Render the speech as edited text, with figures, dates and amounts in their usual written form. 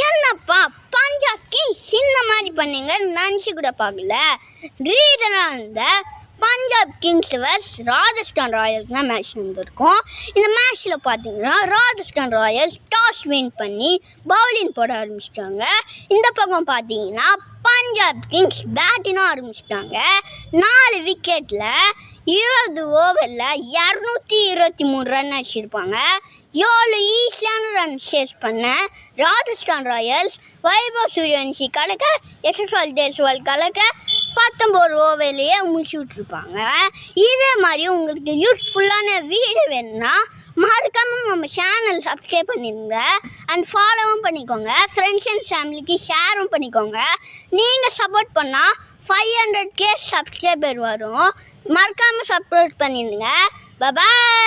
என்னப்பா பஞ்சாப் கிங்ஸ் சின்ன மாதிரி பண்ணீங்க நினச்சி கூட பார்க்கல. ரீசனாக இருந்த Punjab Kings versus Rajasthan Royals தான் மேட்ச் நடந்திருக்கும். இந்த மேட்ச்சில் பார்த்தீங்கன்னா ராஜஸ்தான் ராயல்ஸ் டாஸ் வின் பண்ணி பவுலிங் போட ஆரம்பிச்சிட்டாங்க. இந்த பக்கம் பார்த்தீங்கன்னா பஞ்சாப் கிங்ஸ் பேட்டிங் ஆரம்பிச்சிட்டாங்க. 4 விக்கெட்டில் 20 ஓவரில் 223 ரன் அடிச்சிருப்பாங்க. 7 ஈஸியான ரன் சேஸ் பண்ண ராஜஸ்தான் ராயல்ஸ் வைபவ் சூரியவன்ஷி கலக்க, யசஸ்வி ஜெய்ஸ்வால் கலக்க 19 ஓவர்லேயே முடிச்சு விட்ருப்பாங்க. இதே மாதிரி உங்களுக்கு யூஸ்ஃபுல்லான வீடியோ வேணும்னா மறக்காமல் நம்ம சேனல் சப்ஸ்கிரைப் பண்ணிடுங்க அண்ட் ஃபாலோவும் பண்ணிக்கோங்க. ஃப்ரெண்ட்ஸ் அண்ட் ஃபேமிலிக்கு ஷேரும் பண்ணிக்கோங்க. நீங்கள் சப்போர்ட் பண்ணால் 500K சப்ஸ்கிரைபர் வரும். மறக்காமல் சப்போர்ட் பண்ணிடுங்க. பாய்.